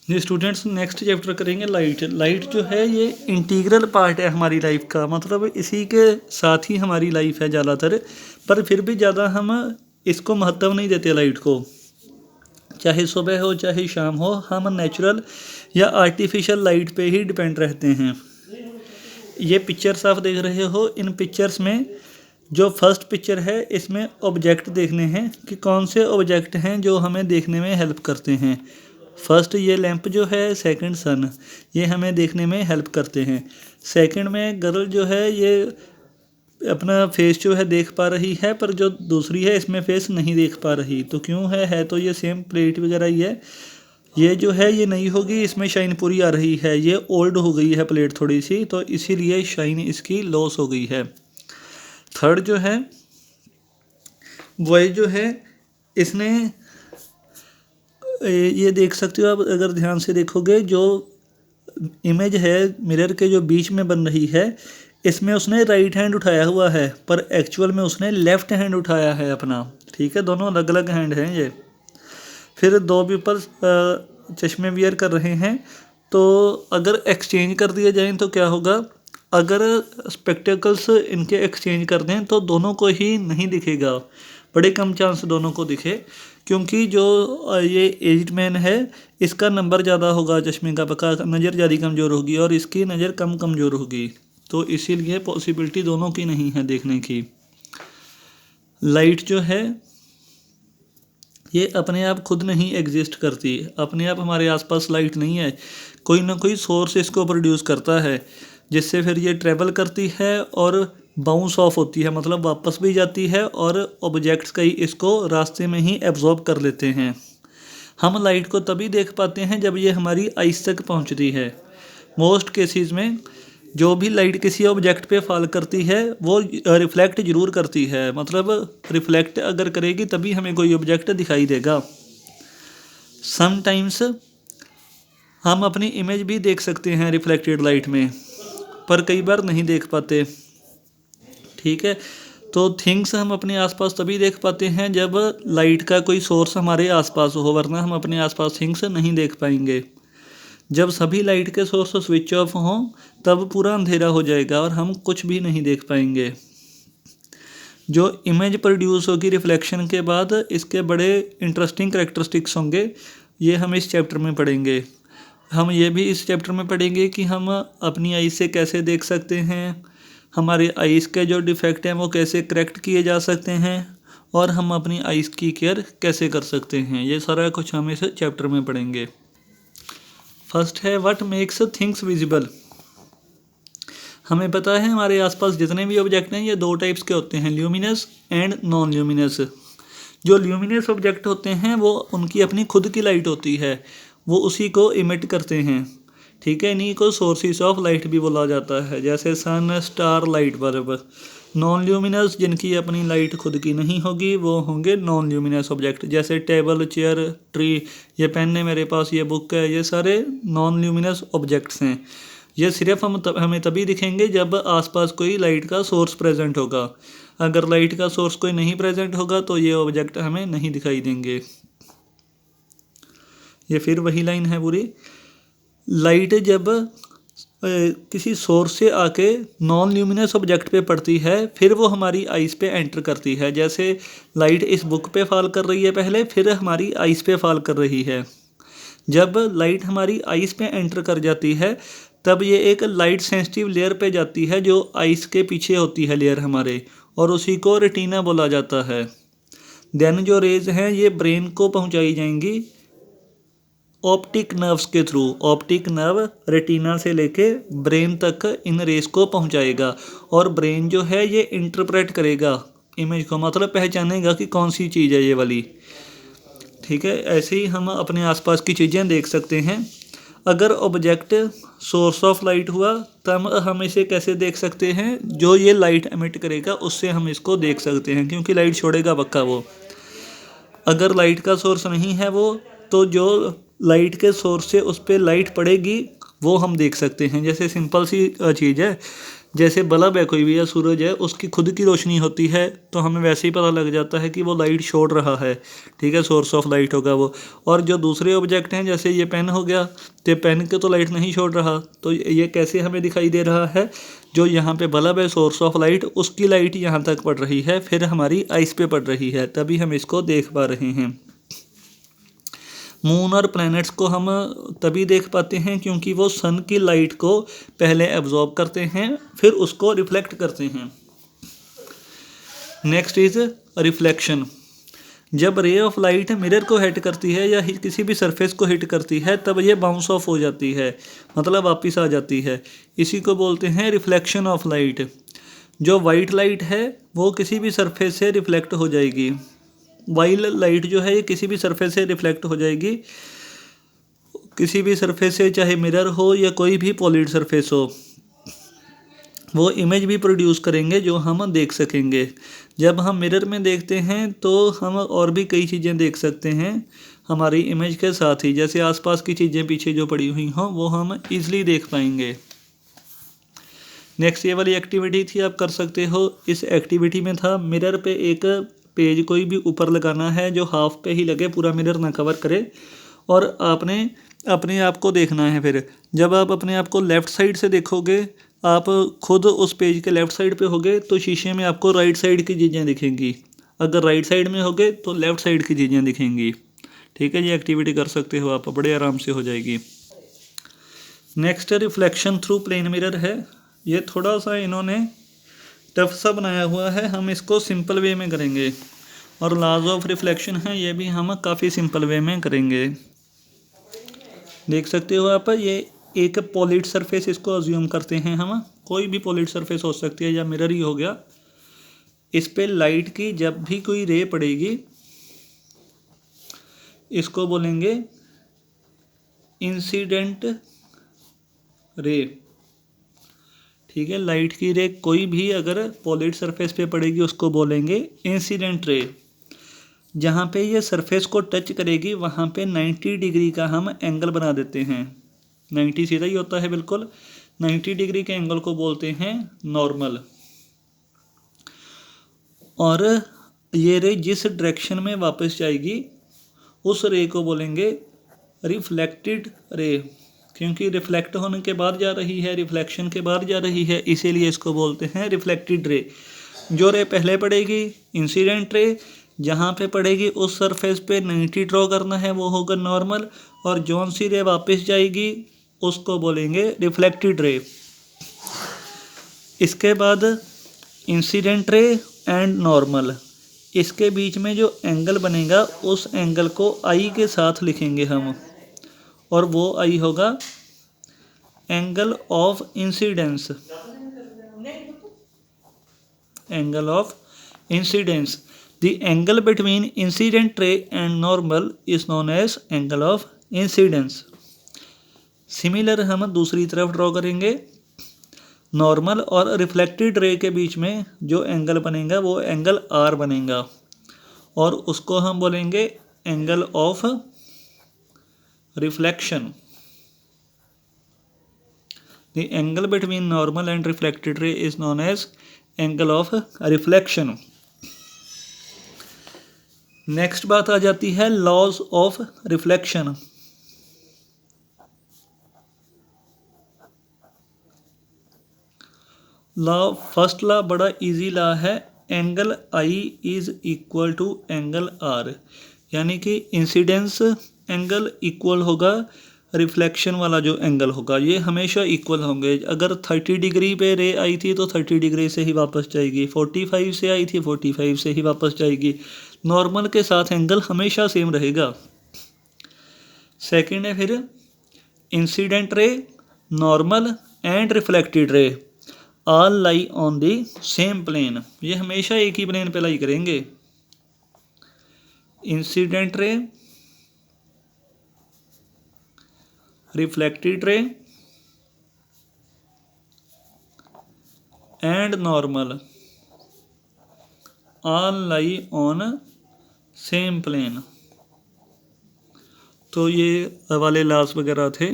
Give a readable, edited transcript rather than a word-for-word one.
ये students next chapter करेंगे light. Light जो है ये इंटीग्रल पार्ट है हमारी लाइफ का, मतलब इसी के साथ ही हमारी लाइफ है ज़्यादातर, पर फिर भी ज़्यादा हम इसको महत्व नहीं देते लाइट को। चाहे सुबह हो चाहे शाम हो, हम नेचुरल या आर्टिफिशियल लाइट पे ही डिपेंड रहते हैं। ये पिक्चर्स आप देख रहे हो, इन पिक्चर्स में जो फर्स्ट पिक्चर है इसमें ऑब्जेक्ट देखने हैं कि कौन से ऑब्जेक्ट हैं जो हमें देखने में हेल्प करते हैं। फर्स्ट ये लैंप जो है, सेकंड सन, ये हमें देखने में हेल्प करते हैं। सेकंड में गर्ल जो है ये अपना फेस जो है देख पा रही है, पर जो दूसरी है इसमें फेस नहीं देख पा रही। तो क्यों है तो ये सेम प्लेट वगैरह ही है। ये जो है ये नई होगी, इसमें शाइन पूरी आ रही है। ये ओल्ड हो गई है प्लेट थोड़ी सी, तो इसीलिए शाइन इसकी लॉस हो गई है। थर्ड जो है वही जो है इसने ये देख सकते हो आप, अगर ध्यान से देखोगे जो इमेज है मिरर के जो बीच में बन रही है, इसमें उसने राइट हैंड उठाया हुआ है, पर एक्चुअल में उसने लेफ़्ट हैंड उठाया है अपना। ठीक है, दोनों अलग अलग हैंड हैं ये। फिर दो पीपल चश्मे वियर कर रहे हैं, तो अगर एक्सचेंज कर दिए जाएं तो क्या होगा। अगर स्पेक्टेकल्स इनके एक्सचेंज कर दें तो दोनों को ही नहीं दिखेगा, बड़े कम चांस दोनों को दिखे, क्योंकि जो ये एज्ड मैन है इसका नंबर ज़्यादा होगा चश्मे का, पक्का नज़र ज़्यादा कमज़ोर होगी और इसकी नज़र कम कमज़ोर होगी, तो इसीलिए पॉसिबिलिटी दोनों की नहीं है देखने की। लाइट जो है ये अपने आप खुद नहीं एग्जिस्ट करती, अपने आप हमारे आसपास लाइट नहीं है, कोई ना कोई सोर्स इसको प्रोड्यूस करता है, जिससे फिर ये ट्रैवल करती है और बाउंस ऑफ होती है, मतलब वापस भी जाती है और ऑब्जेक्ट्स कई इसको रास्ते में ही एब्जॉर्ब कर लेते हैं। हम लाइट को तभी देख पाते हैं जब ये हमारी आइस तक पहुंचती है। मोस्ट केसेस में जो भी लाइट किसी ऑब्जेक्ट पे फॉल करती है वो रिफ्लेक्ट जरूर करती है, मतलब रिफ्लेक्ट अगर करेगी तभी हमें कोई ऑब्जेक्ट दिखाई देगा। समटाइम्स हम अपनी इमेज भी देख सकते हैं रिफ्लेक्टेड लाइट में, पर कई बार नहीं देख पाते। ठीक है, तो थिंग्स हम अपने आसपास तभी देख पाते हैं जब लाइट का कोई सोर्स हमारे आसपास हो, वरना हम अपने आसपास थिंग्स नहीं देख पाएंगे। जब सभी लाइट के सोर्स स्विच ऑफ हों तब पूरा अंधेरा हो जाएगा और हम कुछ भी नहीं देख पाएंगे। जो इमेज प्रोड्यूस होगी रिफ्लेक्शन के बाद, इसके बड़े इंटरेस्टिंग करेक्टरिस्टिक्स होंगे, ये हम इस चैप्टर में पढ़ेंगे। हम ये भी इस चैप्टर में पढ़ेंगे कि हम अपनी आइज़ से कैसे देख सकते हैं, हमारे आइज़ के जो डिफेक्ट हैं वो कैसे करेक्ट किए जा सकते हैं, और हम अपनी आइज़ की केयर कैसे कर सकते हैं। ये सारा कुछ हम इस चैप्टर में पढ़ेंगे। फर्स्ट है व्हाट मेक्स थिंग्स विजिबल। हमें पता है हमारे आसपास जितने भी ऑब्जेक्ट हैं ये दो टाइप्स के होते हैं, ल्यूमिनस एंड नॉन ल्यूमिनस। जो ल्यूमिनस ऑब्जेक्ट होते हैं वो उनकी अपनी खुद की लाइट होती है, वो उसी को इमिट करते हैं। ठीक है, इन्हीं को सोर्सेस ऑफ लाइट भी बोला जाता है, जैसे sun, star, light, bulb. Non luminous जिनकी अपनी लाइट खुद की नहीं होगी वो होंगे नॉन ल्यूमिनस ऑब्जेक्ट, जैसे टेबल, चेयर, ट्री, ये पेन है मेरे पास, ये बुक है, ये सारे नॉन ल्यूमिनस ऑब्जेक्ट्स हैं। ये सिर्फ हमें तभी दिखेंगे जब आसपास कोई लाइट का सोर्स प्रेजेंट होगा। अगर लाइट का सोर्स कोई नहीं प्रेजेंट होगा तो ये ऑब्जेक्ट हमें नहीं दिखाई देंगे। ये फिर वही लाइन है पूरी। लाइट जब किसी सोर्स से आके नॉन ल्यूमिनस ऑब्जेक्ट पे पड़ती है फिर वो हमारी आइज़ पे एंटर करती है, जैसे लाइट इस बुक पे फॉल कर रही है पहले, फिर हमारी आइज़ पे फॉल कर रही है। जब लाइट हमारी आइज़ पे एंटर कर जाती है तब ये एक लाइट सेंसिटिव लेयर पे जाती है जो आइज़ के पीछे होती है लेयर हमारे, और उसी को रेटिना बोला जाता है। देन जो रेज हैं ये ब्रेन को पहुंचाई जाएंगी ऑप्टिक नर्व्स के थ्रू। ऑप्टिक नर्व रेटिना से लेके ब्रेन तक इन रेस को पहुंचाएगा, और ब्रेन जो है ये इंटरप्रेट करेगा इमेज को, मतलब पहचानेगा कि कौन सी चीज़ है ये वाली। ठीक है, ऐसे ही हम अपने आसपास की चीज़ें देख सकते हैं। अगर ऑब्जेक्ट सोर्स ऑफ लाइट हुआ तब हम इसे कैसे देख सकते हैं, जो ये लाइट एमिट करेगा उससे हम इसको देख सकते हैं, क्योंकि लाइट छोड़ेगा पक्का वो। अगर लाइट का सोर्स नहीं है वो, तो जो लाइट के सोर्स से उस पर लाइट पड़ेगी वो हम देख सकते हैं। जैसे सिंपल सी चीज़ है, जैसे बल्ब है कोई भी या सूरज है, उसकी खुद की रोशनी होती है तो हमें वैसे ही पता लग जाता है कि वो लाइट छोड़ रहा है, ठीक है, सोर्स ऑफ लाइट होगा वो। और जो दूसरे ऑब्जेक्ट हैं, जैसे ये पेन हो गया, तो पेन के तो लाइट नहीं छोड़ रहा, तो ये कैसे हमें दिखाई दे रहा है, जो यहाँ पे बल्ब है सोर्स ऑफ लाइट, उसकी लाइट यहाँ तक पड़ रही है, फिर हमारी आइस पे पड़ रही है, तभी हम इसको देख पा रहे हैं। मून और प्लैनेट्स को हम तभी देख पाते हैं क्योंकि वो सन की लाइट को पहले एब्जॉर्ब करते हैं, फिर उसको रिफ्लेक्ट करते हैं। Next is reflection. जब रे ऑफ लाइट मिरर को हिट करती है या किसी भी सरफेस को हिट करती है, तब ये बाउंस ऑफ हो जाती है, मतलब वापस आ जाती है। इसी को बोलते हैं रिफ्लेक्शन ऑफ लाइट। जो वाइट लाइट है वो किसी भी सरफेस से रिफ्लेक्ट हो जाएगी। वाइट लाइट जो है ये किसी भी सरफेस से रिफ्लेक्ट हो जाएगी, किसी भी सरफेस से, चाहे मिरर हो या कोई भी पॉलिड सरफेस हो, वो इमेज भी प्रोड्यूस करेंगे जो हम देख सकेंगे। जब हम मिरर में देखते हैं तो हम और भी कई चीज़ें देख सकते हैं हमारी इमेज के साथ ही, जैसे आसपास की चीज़ें पीछे जो पड़ी हुई हों वो हम ईज़िली देख पाएंगे। नेक्स्ट ये वाली एक्टिविटी थी, आप कर सकते हो। इस एक्टिविटी में था मिरर पे एक पेज कोई भी ऊपर लगाना है जो हाफ पे ही लगे, पूरा मिरर ना कवर करे, और आपने अपने आप को देखना है। फिर जब आप अपने आप को लेफ़्ट साइड से देखोगे, आप खुद उस पेज के लेफ़्ट साइड पे होगे तो शीशे में आपको राइट साइड की चीज़ें दिखेंगी, अगर राइट साइड में होगे तो लेफ़्ट साइड की चीज़ें दिखेंगी, ठीक है। ये एक्टिविटी कर सकते हो आप, बड़े आराम से हो जाएगी। Next reflection through plane mirror है। ये थोड़ा सा इन्होंने टफ सा बनाया हुआ है, हम इसको सिंपल वे में करेंगे। और लॉज ऑफ रिफ्लेक्शन है, ये भी हम काफ़ी सिंपल वे में करेंगे। देख सकते हो आप, ये एक पॉलिड सरफेस इसको अज्यूम करते हैं हम, कोई भी पॉलिड सरफेस हो सकती है या मिरर ही हो गया। इस पे लाइट की जब भी कोई रे पड़ेगी, इसको बोलेंगे इंसिडेंट रे, ठीक है। लाइट की रे कोई भी अगर पॉलिड सरफेस पे पड़ेगी उसको बोलेंगे इंसिडेंट रे। जहाँ पे ये सरफेस को टच करेगी वहाँ पे 90 डिग्री का हम एंगल बना देते हैं। 90 सीधा ही होता है बिल्कुल, 90 डिग्री के एंगल को बोलते हैं नॉर्मल। और ये रे जिस डायरेक्शन में वापस जाएगी उस रे को बोलेंगे रिफ्लेक्टेड रे, क्योंकि रिफ्लेक्ट होने के बाद जा रही है, रिफ्लेक्शन के बाद जा रही है, इसीलिए इसको बोलते हैं रिफ्लेक्टेड रे। जो रे पहले पड़ेगी इंसिडेंट रे, जहाँ पे पड़ेगी उस सरफेस पे 90 ड्रॉ करना है, वो होगा नॉर्मल, और जौन सी रे वापस जाएगी उसको बोलेंगे रिफ्लेक्टेड रे। इसके बाद इंसिडेंट रे एंड नॉर्मल, इसके बीच में जो एंगल बनेगा उस एंगल को आई के साथ लिखेंगे हम, और वो आई होगा angle of incidence, angle of incidence. The angle between incident ray and normal is known as angle of incidence. Similar हम दूसरी तरफ ड्रॉ करेंगे। नॉर्मल और रिफ्लेक्टेड रे के बीच में जो एंगल बनेगा वो एंगल आर बनेगा, और उसको हम बोलेंगे angle of reflection. The angle between normal and reflected ray is known as angle of reflection. Next बात आ जाती है laws of reflection. Law, first law बड़ा इजी लॉ है, angle i is equal to angle r, यानी कि incidence angle इक्वल होगा रिफ्लेक्शन वाला जो एंगल होगा, ये हमेशा इक्वल होंगे। अगर 30 डिग्री पे रे आई थी तो 30 डिग्री से ही वापस जाएगी, 45 से आई थी 45 से ही वापस जाएगी। नॉर्मल के साथ एंगल हमेशा सेम रहेगा। सेकंड है फिर incident ray, normal and reflected ray all lie on the same plane, ये हमेशा एक ही प्लेन पे लाई करेंगे। Incident ray, reflected ray and normal all lie on same plane. तो ये वाले लॉस वगैरह थे।